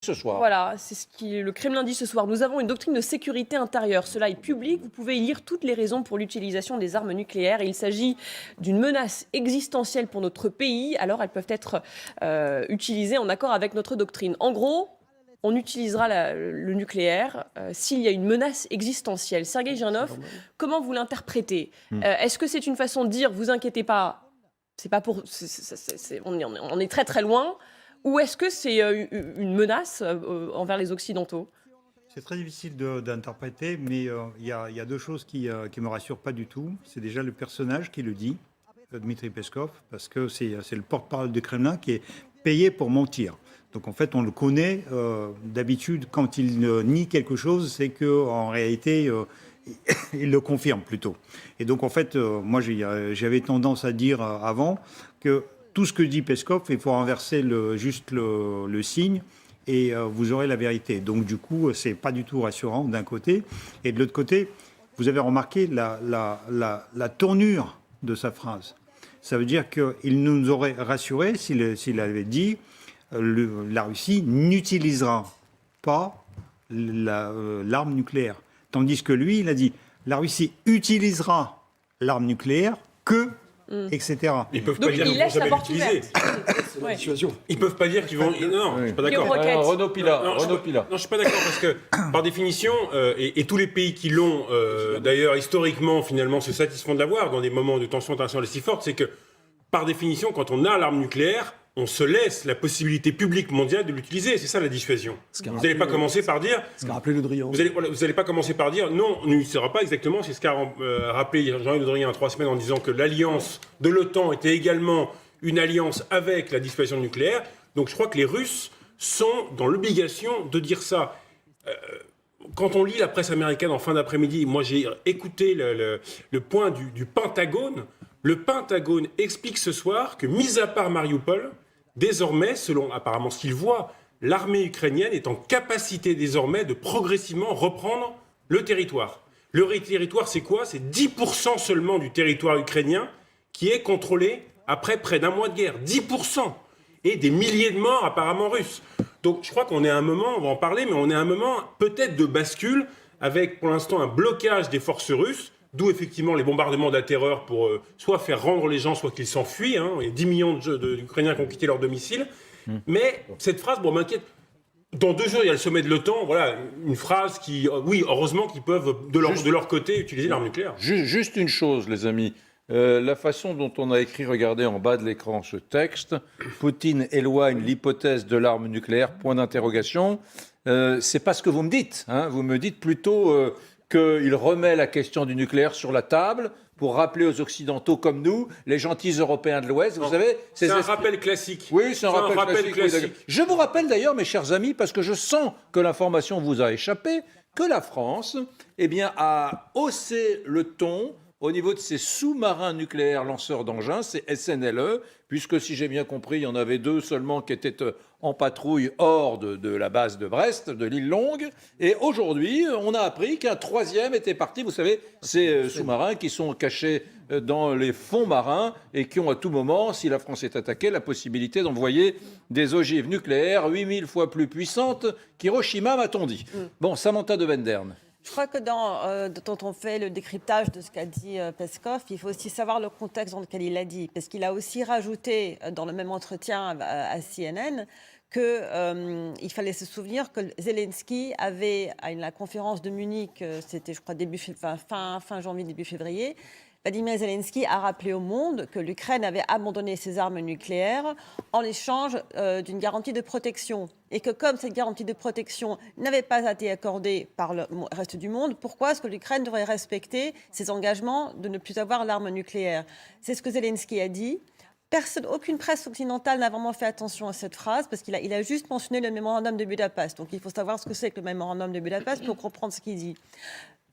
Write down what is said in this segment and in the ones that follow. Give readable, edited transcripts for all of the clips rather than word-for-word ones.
ce soir. Voilà, c'est ce que le Kremlin dit ce soir. Nous avons une doctrine de sécurité intérieure. Cela est public. Vous pouvez y lire toutes les raisons pour l'utilisation des armes nucléaires. Il s'agit d'une menace existentielle pour notre pays. Alors, elles peuvent être utilisées en accord avec notre doctrine. En gros, on utilisera le nucléaire s'il y a une menace existentielle. Sergueï Janov, comment vous l'interprétez? Est-ce que c'est une façon de dire, vous inquiétez pas, c'est pas pour, on est très très loin? Ou est-ce que c'est une menace envers les Occidentaux? C'est très difficile d'interpréter, mais il y a deux choses qui ne me rassurent pas du tout. C'est déjà le personnage qui le dit, Dmitri Peskov, parce que c'est le porte-parole du Kremlin qui est payé pour mentir. Donc en fait, on le connaît. D'habitude, quand il nie quelque chose, c'est qu'en réalité, il le confirme plutôt. Et donc en fait, moi j'avais tendance à dire avant que tout ce que dit Peskov, il faut renverser juste le signe et vous aurez la vérité. Donc du coup, c'est pas du tout rassurant d'un côté. Et de l'autre côté, vous avez remarqué la tournure de sa phrase. Ça veut dire qu'il nous aurait rassuré s'il avait dit la Russie n'utilisera pas l'arme nucléaire. Tandis que lui, il a dit la Russie utilisera l'arme nucléaire que... etc. Ils peuvent pas dire qu'ils vont jamais l'utiliser. Ils peuvent pas dire qu'ils vont. Non, je suis pas d'accord. Renaud Pila. Non, je suis pas d'accord parce que par définition, et tous les pays qui l'ont, d'ailleurs historiquement finalement se satisfont de l'avoir dans des moments de tension internationale si forte, c'est que par définition, quand on a l'arme nucléaire, on se laisse la possibilité publique mondiale de l'utiliser. C'est ça la dissuasion. Vous n'allez pas commencer par dire. Ce qu'a rappelé Le Drian. Vous n'allez pas commencer par dire non, on n'utilisera pas exactement. C'est ce qu'a rappelé Jean-Yves Le Drian il y a 3 semaines en disant que l'alliance de l'OTAN était également une alliance avec la dissuasion nucléaire. Donc je crois que les Russes sont dans l'obligation de dire ça. Quand on lit la presse américaine en fin d'après-midi, moi j'ai écouté le point du Pentagone. Le Pentagone explique ce soir que, mis à part Mariupol, désormais, selon apparemment ce qu'il voit, l'armée ukrainienne est en capacité désormais de progressivement reprendre le territoire. Le territoire, c'est quoi? C'est 10% seulement du territoire ukrainien qui est contrôlé après près d'un mois de guerre. 10%. Et des milliers de morts apparemment russes. Donc je crois qu'on est à un moment, on va en parler, mais on est à un moment peut-être de bascule avec pour l'instant un blocage des forces russes. D'où effectivement les bombardements de la terreur pour soit faire rendre les gens, soit qu'ils s'enfuient. Il y a 10 millions d'Ukrainiens qui ont quitté leur domicile. Mais cette phrase, m'inquiète. Dans 2 jours, il y a le sommet de l'OTAN. Voilà, une phrase qui, oui, heureusement qu'ils peuvent de leur côté utiliser l'arme nucléaire. Juste une chose, les amis. La façon dont on a écrit, regardez en bas de l'écran ce texte, Poutine éloigne l'hypothèse de l'arme nucléaire, point d'interrogation. C'est pas ce que vous me dites. Vous me dites plutôt... qu'il remet la question du nucléaire sur la table pour rappeler aux Occidentaux comme nous, les gentils Européens de l'Ouest, vous savez... C'est un rappel classique. Oui, c'est un rappel classique. Je vous rappelle d'ailleurs, mes chers amis, parce que je sens que l'information vous a échappé, que la France a haussé le ton au niveau de ses sous-marins nucléaires lanceurs d'engins, c'est SNLE, puisque si j'ai bien compris, il y en avait 2 seulement qui étaient en patrouille hors de la base de Brest, de l'île Longue. Et aujourd'hui, on a appris qu'un 3e était parti. Vous savez, ces sous-marins qui sont cachés dans les fonds marins et qui ont à tout moment, si la France est attaquée, la possibilité d'envoyer des ogives nucléaires 8000 fois plus puissantes qu'Hiroshima, m'a-t-on dit. Bon, Samantha de Benderne. Je crois que quand on fait le décryptage de ce qu'a dit Peskov, il faut aussi savoir le contexte dans lequel il l'a dit. Parce qu'il a aussi rajouté dans le même entretien à CNN qu'il fallait se souvenir que Zelensky avait, à la conférence de Munich, c'était je crois fin janvier, début février, Vladimir Zelensky a rappelé au monde que l'Ukraine avait abandonné ses armes nucléaires en échange d'une garantie de protection. Et que comme cette garantie de protection n'avait pas été accordée par le reste du monde, pourquoi est-ce que l'Ukraine devrait respecter ses engagements de ne plus avoir l'arme nucléaire? C'est ce que Zelensky a dit. Aucune presse occidentale n'a vraiment fait attention à cette phrase parce qu'il a juste mentionné le mémorandum de Budapest. Donc il faut savoir ce que c'est que le mémorandum de Budapest pour comprendre ce qu'il dit.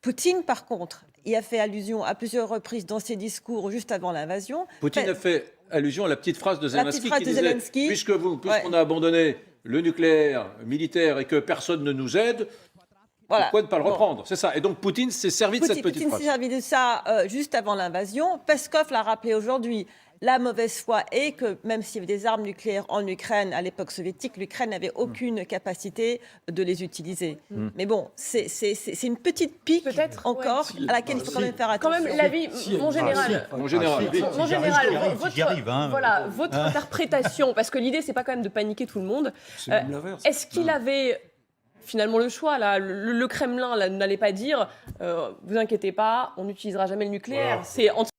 Poutine, par contre, y a fait allusion à plusieurs reprises dans ses discours juste avant l'invasion. Poutine a fait allusion à la petite phrase de Zelensky qui disait « Puisqu'on a abandonné le nucléaire militaire et que personne ne nous aide, voilà. Pourquoi ne pas le reprendre ?» C'est ça. Et donc Poutine s'est servi de cette petite phrase. Poutine s'est servi de ça juste avant l'invasion. Peskov l'a rappelé aujourd'hui. La mauvaise foi est que même s'il y avait des armes nucléaires en Ukraine à l'époque soviétique, l'Ukraine n'avait aucune capacité de les utiliser. Mais bon, c'est une petite pique Peut-être, encore à laquelle il faut quand même faire Quand attention. même, l'avis, mon général. Mon général. Mon général, j'y arrive, hein. voilà, votre interprétation, parce que l'idée, c'est pas quand même de paniquer tout le monde. Est-ce qu'il avait finalement le choix là, le Kremlin là, n'allait pas dire vous inquiétez pas, on n'utilisera jamais le nucléaire. Voilà. C'est entre